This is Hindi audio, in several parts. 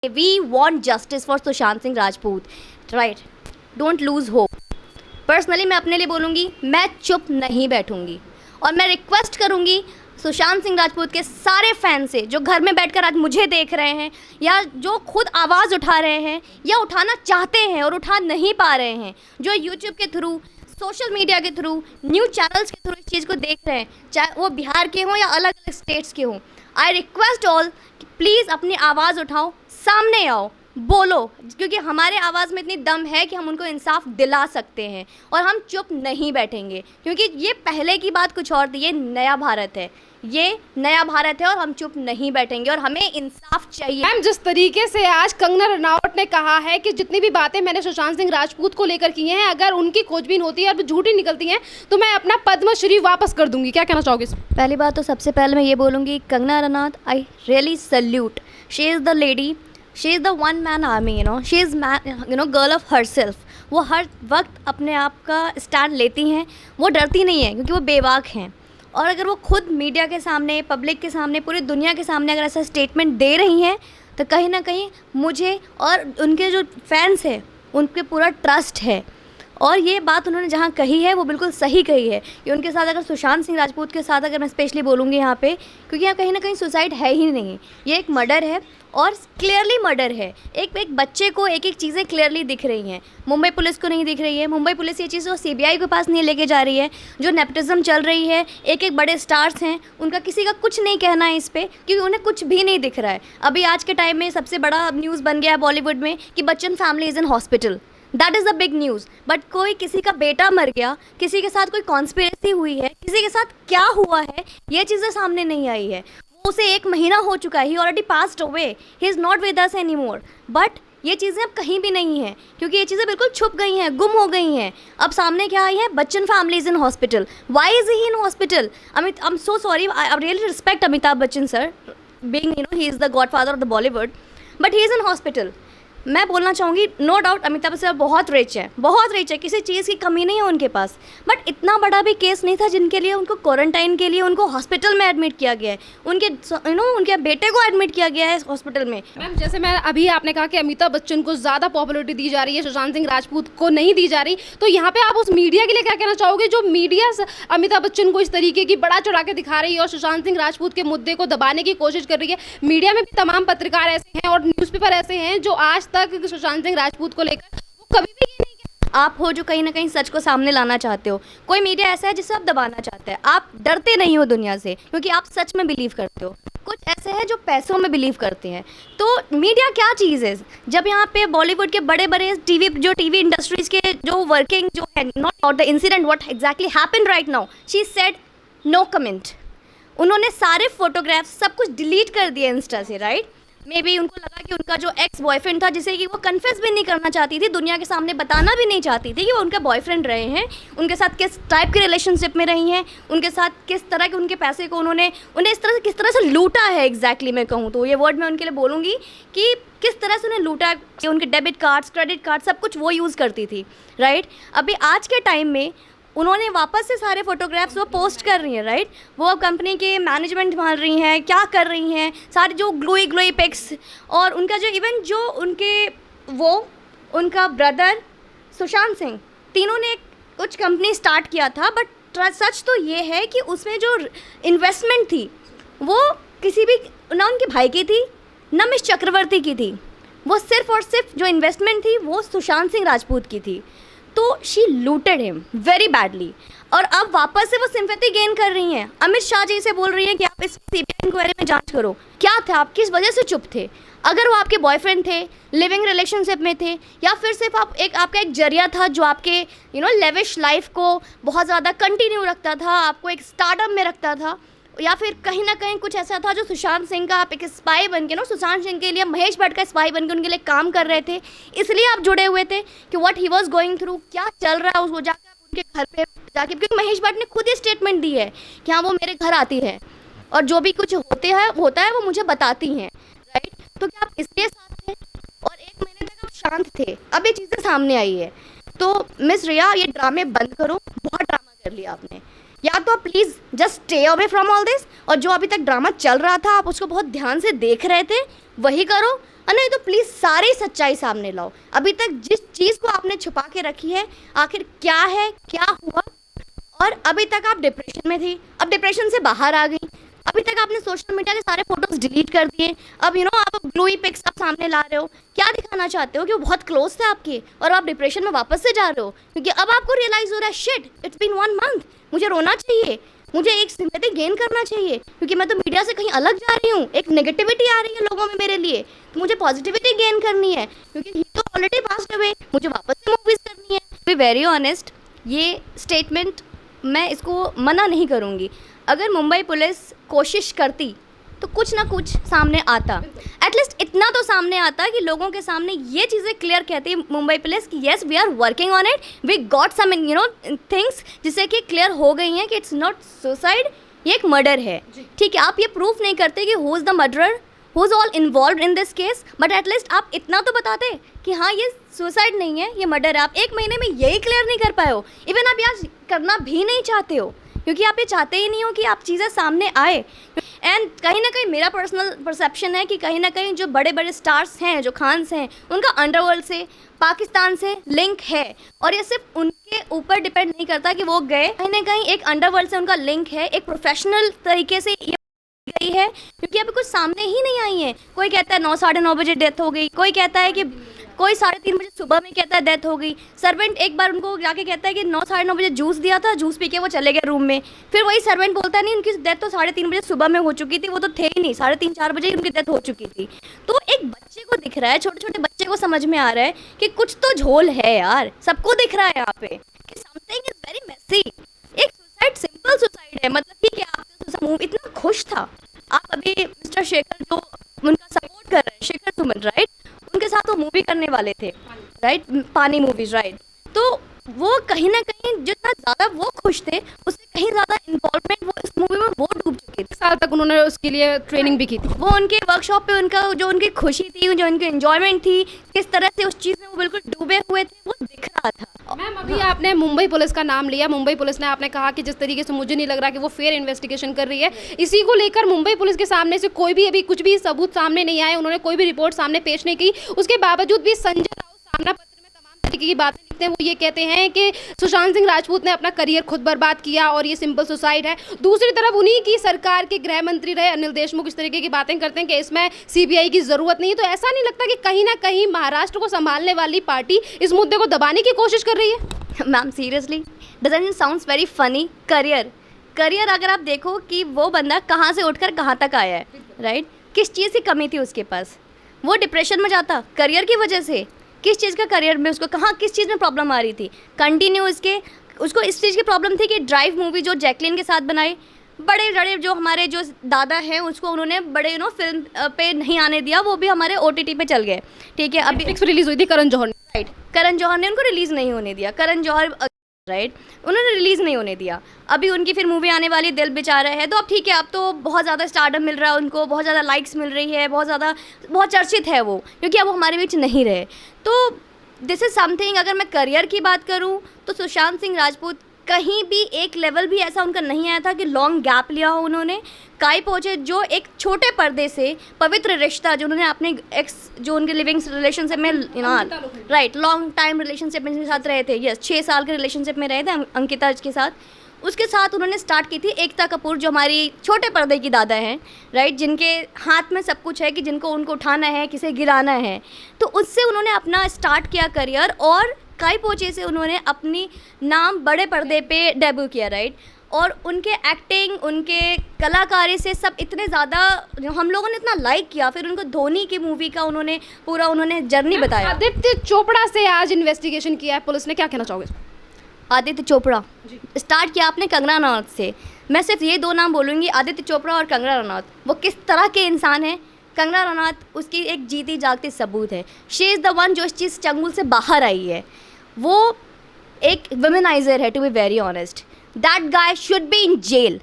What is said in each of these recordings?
We want justice for Sushant Singh Rajput, right? Don't lose hope. Personally मैं अपने लिए बोलूँगी, मैं चुप नहीं बैठूँगी और मैं रिक्वेस्ट करूँगी सुशांत सिंह राजपूत के सारे फैन से, जो घर में बैठकर आज मुझे देख रहे हैं या जो खुद आवाज़ उठा रहे हैं या उठाना चाहते हैं और उठा नहीं पा रहे हैं, जो यूट्यूब के थ्रू, सोशल मीडिया के थ्रू, न्यूज़ चैनल्स के थ्रू इस चीज़ को देख रहे हैं, चाहे वो बिहार के हों या अलग अलग स्टेट्स के हों, आई रिक्वेस्ट ऑल कि प्लीज़ अपनी आवाज़ उठाओ, सामने आओ, बोलो, क्योंकि हमारे आवाज़ में इतनी दम है कि हम उनको इंसाफ दिला सकते हैं और हम चुप नहीं बैठेंगे, क्योंकि ये पहले की बात कुछ और थी, ये नया भारत है, ये नया भारत है और हम चुप नहीं बैठेंगे और हमें इंसाफ चाहिए। मैम, जिस तरीके से आज कंगना रनावत ने कहा है कि जितनी भी बातें मैंने सुशांत सिंह राजपूत को लेकर की हैं, अगर उनकी खोजबीन होती है और झूठी निकलती हैं तो मैं अपना पद्मश्री वापस कर दूंगी, क्या कहना चाहोगे? पहली बात तो सबसे पहले मैं ये बोलूँगी, Kangana Ranaut, I really salute, she is the lady, she is the one man army, she is man, girl of herself. वो हर वक्त अपने आप का स्टैंड लेती हैं, वो डरती नहीं है क्योंकि वो बेबाक हैं। और अगर वो खुद मीडिया के सामने, पब्लिक के सामने, पूरी दुनिया के सामने अगर ऐसा स्टेटमेंट दे रही हैं तो कहीं ना कहीं मुझे और उनके जो फैंस हैं उन पर पूरा ट्रस्ट है। और ये बात उन्होंने जहाँ कही है वो बिल्कुल सही कही है कि उनके साथ, अगर सुशांत सिंह राजपूत के साथ अगर मैं स्पेशली बोलूँगी यहाँ पे, क्योंकि यहाँ कहीं ना कहीं सुसाइड है ही नहीं, ये एक मर्डर है और क्लियरली मर्डर है। एक एक बच्चे को एक एक चीज़ें क्लियरली दिख रही हैं, मुंबई पुलिस को नहीं दिख रही है, मुंबई पुलिस ये चीज़ को सीबीआई के पास नहीं लेके जा रही है, जो नेपोटिज्म चल रही है, एक एक बड़े स्टार्स हैं, उनका किसी का कुछ नहीं कहना है इस पर, क्योंकि उन्हें कुछ भी नहीं दिख रहा है। अभी आज के टाइम में सबसे बड़ा न्यूज़ बन गया है बॉलीवुड में कि Bachchan family is in hospital, that is a big news. But कोई किसी का बेटा मर गया, किसी के साथ कोई कॉन्स्पिरेसी हुई है, किसी के साथ क्या हुआ है, ये चीज़ें सामने नहीं आई है। उसे 1 महीना हो चुका है, he already passed away, he is not with us any more. But ये चीज़ें अब कहीं भी नहीं हैं, क्योंकि ये चीज़ें बिल्कुल छुप गई हैं, गुम हो गई हैं। अब सामने क्या आई है, Bachchan family is in hospital. Why is he in hospital? I am so sorry, I really respect Amitabh Bachchan sir, being he is the godfather of the Bollywood, but he is in hospital. मैं बोलना चाहूँगी, नो डाउट अमिताभ सर बहुत रिच है, बहुत रिच है, किसी चीज़ की कमी नहीं है उनके पास, बट इतना बड़ा भी केस नहीं था जिनके लिए उनको क्वारंटाइन के लिए उनको हॉस्पिटल में एडमिट किया गया है, उनके बेटे को एडमिट किया गया है हॉस्पिटल में। मैम, जैसे मैं अभी आपने कहा कि अमिताभ बच्चन को ज़्यादा पॉपुलरिटी दी जा रही है, सुशांत सिंह राजपूत को नहीं दी जा रही, तो यहाँ पे आप उस मीडिया के लिए क्या कहना चाहोगे जो मीडिया अमिताभ बच्चन को इस तरीके की बड़ा चढ़ा के दिखा रही है और सुशांत सिंह राजपूत के मुद्दे को दबाने की कोशिश कर रही है? मीडिया में भी तमाम पत्रकार ऐसे हैं और न्यूज़पेपर ऐसे हैं जो आज तक सुशांत सिंह राजपूत को लेकर वो कभी भी ये नहीं। आप हो जो कहीं ना कहीं सच को सामने लाना चाहते हो, कोई मीडिया ऐसा है जिसे आप दबाना चाहते हैं, आप डरते नहीं हो दुनिया से क्योंकि आप सच में बिलीव करते हो। कुछ ऐसे हैं जो पैसों में बिलीव करते हैं। तो मीडिया क्या चीज़ है? जब यहाँ पे बॉलीवुड के बड़े बड़े टीवी इंडस्ट्रीज के जो वर्किंग जो है, not about the incident what exactly happened right now, she said no comment. उन्होंने सारे फोटोग्राफ्स सब कुछ डिलीट कर दिया इंस्टा से, राइट? मे बी उनको लगा कि उनका जो एक्स बॉयफ्रेंड था, जिसे कि वो कन्फेस भी नहीं करना चाहती थी, दुनिया के सामने बताना भी नहीं चाहती थी कि वो उनका बॉयफ्रेंड रहे हैं, उनके साथ किस टाइप के रिलेशनशिप में रही हैं, उनके साथ किस तरह के उनके पैसे को उन्हें इस तरह से किस तरह से लूटा है। एग्जैक्टली मैं कहूँ तो ये वर्ड मैं उनके लिए बोलूँगी कि किस तरह से उन्हें लूटा, कि उनके डेबिट कार्ड्स, क्रेडिट कार्ड, सब कुछ वो यूज़ करती थी, राइट? अभी आज के टाइम में उन्होंने वापस से सारे फोटोग्राफ्स वो पोस्ट कर रही हैं, राइट? वो अब कंपनी के मैनेजमेंट संभाल रही हैं, क्या कर रही हैं, सारे जो ग्लोई पिक्स, और उनका जो इवन जो उनका ब्रदर सुशांत सिंह, तीनों ने कुछ कंपनी स्टार्ट किया था। बट सच तो ये है कि उसमें जो इन्वेस्टमेंट थी वो किसी भी, ना उनके भाई की थी ना मिस चक्रवर्ती की थी, वो सिर्फ और सिर्फ जो इन्वेस्टमेंट थी वो सुशांत सिंह राजपूत की थी। तो she looted him very badly, और अब वापस से वो सिंपैथी गेन कर रही हैं। अमित शाह जी से बोल रही हैं कि आप इस सीबीआई इंक्वायरी में जांच करो। क्या था, आप किस वजह से चुप थे? अगर वो आपके बॉयफ्रेंड थे, लिविंग रिलेशनशिप में थे, या फिर सिर्फ आपका एक जरिया था जो आपके लेविश लाइफ को बहुत ज़्यादा कंटिन्यू रखता था, आपको एक स्टार्टअप में रखता था, या फिर कहीं ना कहीं कुछ ऐसा था जो सुशांत सिंह का आप एक स्पाई बन के सुशांत सिंह के लिए महेश भट्ट का स्पाई बन के उनके लिए काम कर रहे थे, इसलिए आप जुड़े हुए थे कि what he was going through, क्या चल रहा है उसको जाकर उनके घर पे जाके, क्योंकि महेश भट्ट ने खुद ही स्टेटमेंट दी है कि हाँ वो मेरे घर आती है और जो भी कुछ होता है वो मुझे बताती हैं, राइट? तो क्या आप इसलिए साथ थे और 1 महीने तक आप शांत थे? अब ये चीज़ें सामने आई है। तो मिस रिया, ये ड्रामे बंद करो, बहुत ड्रामा कर लिया आपने। या तो please just stay away from all this, और जो अभी तक ड्रामा चल रहा था आप उसको बहुत ध्यान से देख रहे थे वही करो, और नहीं तो प्लीज़ सारी सच्चाई सामने लाओ। अभी तक जिस चीज़ को आपने छुपा के रखी है, आखिर क्या है, क्या हुआ। और अभी तक आप डिप्रेशन में थी, अब डिप्रेशन से बाहर आ गई। अभी तक आपने सोशल मीडिया के सारे फोटोज डिलीट कर दिए, अब आप ग्लोई पिक्स आप सामने ला रहे हो। क्या दिखाना चाहते हो कि वो बहुत क्लोज थे आपके और आप डिप्रेशन में वापस से जा रहे हो? क्योंकि अब आपको रियलाइज हो रहा है, शिट इट्स बीन 1 मंथ, मुझे रोना चाहिए, मुझे एक सिंपैथी गेन करना चाहिए, क्योंकि मैं तो मीडिया से कहीं अलग जा रही हूँ, एक नेगेटिविटी आ रही है लोगों में मेरे लिए, तो मुझे पॉजिटिविटी गेन करनी है, क्योंकि ही तो ऑलरेडी पास्ड अवे, मुझे वापस से मूवीज करनी है। बी वेरी ऑनेस्ट, ये स्टेटमेंट मैं इसको मना नहीं करूँगी। अगर मुंबई पुलिस कोशिश करती तो कुछ ना कुछ सामने आता, एटलीस्ट इतना तो सामने आता कि लोगों के सामने ये चीज़ें क्लियर कहती मुंबई पुलिस कि yes we are working on it, we got some things जिससे कि क्लियर हो गई हैं कि इट्स नॉट सुसाइड, ये एक मर्डर है। ठीक है, आप ये प्रूफ नहीं करते कि who is the murderer, who is all involve in this case, but at least आप इतना तो बताते कि हाँ ये सुसाइड नहीं है, ये मर्डर है। आप 1 महीने में यही क्लियर नहीं कर पाए हो, इवन आप यार करना भी नहीं चाहते हो, क्योंकि आप ये चाहते ही नहीं हो कि आप चीज़ें सामने आए। एंड कहीं ना कहीं मेरा पर्सनल परसेप्शन है कि कहीं ना कहीं जो बड़े बड़े स्टार्स हैं, जो खान्स हैं, उनका अंडरवर्ल्ड से, पाकिस्तान से लिंक है, और ये सिर्फ उनके ऊपर डिपेंड नहीं करता कि वो गए, कहीं ना कहीं एक अंडरवर्ल्ड से उनका लिंक है, एक प्रोफेशनल तरीके से ये गई है, क्योंकि अभी कुछ सामने ही नहीं आई है। कोई कहता है 9 साढ़े 9 बजे डेथ हो गई, कोई कहता है कि कोई 3:30 बजे सुबह में कहता है डेथ हो गई। सर्वेंट एक बार उनको जाके कहता है कि 9 साढ़े 9 बजे जूस दिया था, जूस पी के वो चले गए रूम में। फिर वही सर्वेंट बोलता है नहीं उनकी डेथ तो 3:30 बजे सुबह में हो चुकी थी, वो तो थे ही नहीं, 3:30 4 बजे ही उनकी डेथ हो चुकी थी। तो एक बच्चे को दिख रहा है, छोटे छोटे बच्चे को समझ में आ रहा है कि कुछ तो झोल है यार, सबको दिख रहा है यहाँ पे कि समथिंग इज वेरी मेसी। एक सुसाइड सिंपल सुसाइड है, मतलब ठीक है आप मूवी इतना खुश था, आप अभी मिस्टर शेखर जो उनका सपोर्ट कर रहे हैं, शेखर सुमन राइट, उनके साथ वो मूवी करने वाले थे राइट, पानी मूवीज राइट, तो वो कहीं ना कहीं जितना ज़्यादा वो खुश थे उससे कहीं ज़्यादा इन्वॉल्वमेंट वो इस मूवी में वो डूब चुके थे। साल तक उन्होंने उसके लिए ट्रेनिंग भी की थी। वो उनके वर्कशॉप पे उनका जो उनकी खुशी थी, जो उनकी एंजॉयमेंट थी, किस तरह से उस चीज़ में वो बिल्कुल डूबे हुए थे, वो दिख रहा था। मैम अभी आपने मुंबई पुलिस का नाम लिया, मुंबई पुलिस ने आपने कहा कि जिस तरीके से मुझे नहीं लग रहा कि वो फेयर इन्वेस्टिगेशन कर रही है, इसी को लेकर मुंबई पुलिस के सामने से कोई भी अभी कुछ भी सबूत सामने नहीं आए, उन्होंने कोई भी रिपोर्ट सामने पेश नहीं की, उसके बावजूद भी संजय राउत सामना पत्र में तमाम तरीके की बातें लिखते हैं। वो ये कहते हैं कि सुशांत सिंह राजपूत ने अपना करियर खुद बर्बाद किया और ये सिंपल सुसाइड है। दूसरी तरफ उन्हीं की सरकार के गृह मंत्री रहे अनिल देशमुख इस तरीके की बातें करते हैं कि इसमें सीबीआई की जरूरत नहीं है। तो ऐसा नहीं लगता कि कहीं ना कहीं महाराष्ट्र को संभालने वाली पार्टी इस मुद्दे को दबाने की कोशिश कर रही है? Ma'am seriously doesn't it sounds very funny? Career अगर आप देखो कि वो बंदा कहाँ से उठकर कहाँ तक आया है राइट, किस चीज़ की कमी थी उसके पास, वो डिप्रेशन में जाता करियर की वजह से। किस चीज़ का करियर में उसको कहाँ किस चीज़ में प्रॉब्लम आ रही थी, कंटिन्यू उसको इस चीज़ की प्रॉब्लम थी कि ड्राइव मूवी जो जैकलिन के साथ बनाई, बड़े बड़े जो हमारे जो दादा हैं उसको उन्होंने बड़े फिल्म पे नहीं आने दिया, वो भी हमारे OTT पे चल गए। ठीक है, अभी फिक्स रिलीज हुई थी करण जौहर राइट, करण जौहर ने उनको रिलीज़ नहीं होने दिया, करण जौहर राइट उन्होंने रिलीज़ नहीं होने दिया। अभी उनकी फिर मूवी आने वाली दिल बेचारा है, तो अब ठीक है, अब तो बहुत ज़्यादा स्टारडम मिल रहा है उनको, बहुत ज़्यादा लाइक्स मिल रही है, बहुत चर्चित है वो, क्योंकि अब वो हमारे बीच नहीं रहे। तो दिस इज़ समथिंग। अगर मैं करियर की बात करूँ तो सुशांत सिंह राजपूत कहीं भी एक लेवल भी ऐसा उनका नहीं आया था कि लॉन्ग गैप लिया हो उन्होंने। काई पहुँचे जो एक छोटे पर्दे से पवित्र रिश्ता जो उन्होंने अपने एक्स जो उनके लिविंग रिलेशनशिप में राइट लॉन्ग टाइम रिलेशनशिप में साथ रहे थे, यस 6 साल के रिलेशनशिप में रहे थे अंकिता के साथ, उसके साथ उन्होंने स्टार्ट की थी एकता कपूर जो हमारी छोटे पर्दे की दादा हैं राइट, जिनके हाथ में सब कुछ है कि जिनको उनको उठाना है, किसे गिराना है, तो उससे उन्होंने अपना स्टार्ट किया करियर और काई पोचे से उन्होंने अपनी नाम बड़े पर्दे पे डेब्यू किया राइट। और उनके एक्टिंग, उनके कलाकारी से सब इतने ज़्यादा हम लोगों ने इतना लाइक किया, फिर उनको धोनी की मूवी का उन्होंने जर्नी बताया। आदित्य चोपड़ा से आज इन्वेस्टिगेशन किया है पुलिस ने, क्या कहना चाहोगे? आदित्य चोपड़ा स्टार्ट किया आपने कंगना रनौत से, मैं सिर्फ ये 2 नाम बोलूँगी, आदित्य चोपड़ा और कंगना रनौत। वो किस तरह के इंसान हैं? कंगना रनौत उसकी एक जीती जागती सबूत है, शी इज़ द वन जो इस चीज़ चंगुल से बाहर आई है, वो एक वुमेनाइजर है to be very honest. That guy should be in jail.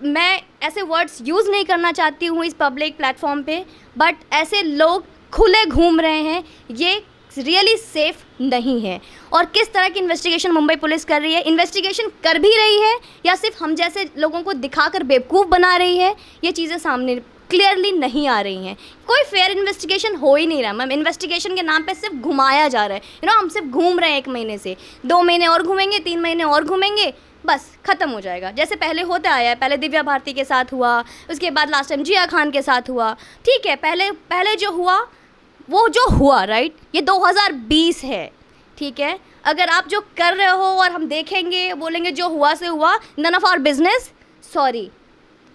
मैं ऐसे वर्ड्स यूज़ नहीं करना चाहती हूँ इस पब्लिक प्लेटफॉर्म पे, बट ऐसे लोग खुले घूम रहे हैं, ये रियली सेफ नहीं है। और किस तरह की इन्वेस्टिगेशन मुंबई पुलिस कर रही है, इन्वेस्टिगेशन कर भी रही है या सिर्फ हम जैसे लोगों को दिखाकर बेवकूफ़ बना रही है, ये चीज़ें सामने क्लियरली नहीं आ रही हैं। कोई फेयर इन्वेस्टिगेशन हो ही नहीं रहा मैम। इन्वेस्टिगेशन के नाम पे सिर्फ घुमाया जा रहा है। हम सिर्फ घूम रहे हैं 1 महीने से, 2 महीने और घूमेंगे, 3 महीने और घूमेंगे, बस ख़त्म हो जाएगा। जैसे पहले होता आया है, पहले दिव्या भारती के साथ हुआ, उसके बाद लास्ट टाइम जिया खान के साथ हुआ। ठीक है, पहले जो हुआ वो जो हुआ, राइट, ये 2020 है, ठीक है। अगर आप जो कर रहे हो और हम देखेंगे, बोलेंगे जो हुआ से हुआ, none of our business, sorry,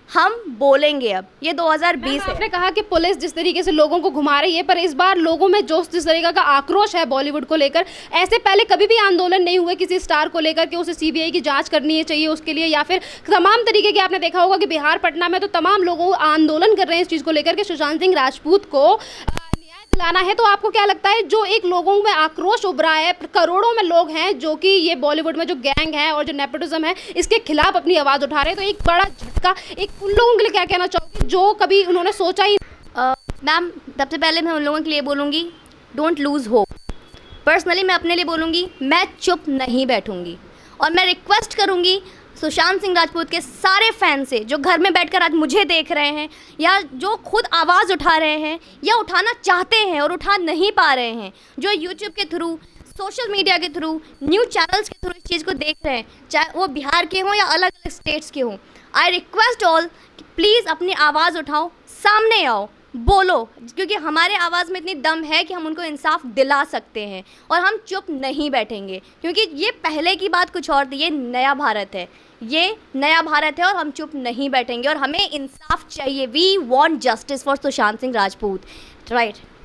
हम बोलेंगे अब, ये 2020 है। आपने कहा कि पुलिस जिस तरीके से लोगों को घुमा रही है, पर इस बार लोगों में जो जिस तरीके का आक्रोश है बॉलीवुड को लेकर, ऐसे पहले कभी भी आंदोलन नहीं हुए किसी स्टार को लेकर कि उसे सीबीआई की जांच करनी चाहिए उसके लिए, या फिर तमाम तरीके के, आपने देखा होगा कि बिहार पटना में तो तमाम लोगों आंदोलन कर रहे हैं इस चीज़ को लेकर के सुशांत सिंह राजपूत को दिलाना है। तो आपको क्या लगता है जो एक लोगों में आक्रोश उभरा है, करोड़ों में लोग हैं जो कि ये बॉलीवुड में जो गैंग है और जो नेपोटिज्म है इसके खिलाफ अपनी आवाज़ उठा रहे हैं, तो एक बड़ा झटका एक उन लोगों के लिए क्या कहना चाहोगे जो कभी उन्होंने सोचा ही? मैम, सबसे पहले मैं उन लोगों के लिए बोलूँगी, डोंट लूज़ होप। पर्सनली मैं अपने लिए बोलूँगी, मैं चुप नहीं बैठूँगी और मैं रिक्वेस्ट करूँगी सुशांत सिंह राजपूत के सारे फैन से जो घर में बैठकर आज मुझे देख रहे हैं, या जो खुद आवाज़ उठा रहे हैं या उठाना चाहते हैं और उठा नहीं पा रहे हैं, जो यूट्यूब के थ्रू, सोशल मीडिया के थ्रू, न्यूज़ चैनल्स के थ्रू इस चीज़ को देख रहे हैं, चाहे वो बिहार के हों या अलग अलग स्टेट्स के हों, आई रिक्वेस्ट ऑल कि प्लीज़ अपनी आवाज़ उठाओ, सामने आओ, बोलो, क्योंकि हमारे आवाज़ में इतनी दम है कि हम उनको इंसाफ दिला सकते हैं और हम चुप नहीं बैठेंगे, क्योंकि ये पहले की बात कुछ और थी, ये नया भारत है, ये नया भारत है और हम चुप नहीं बैठेंगे और हमें इंसाफ चाहिए। We want justice for Sushant Singh Rajput, right.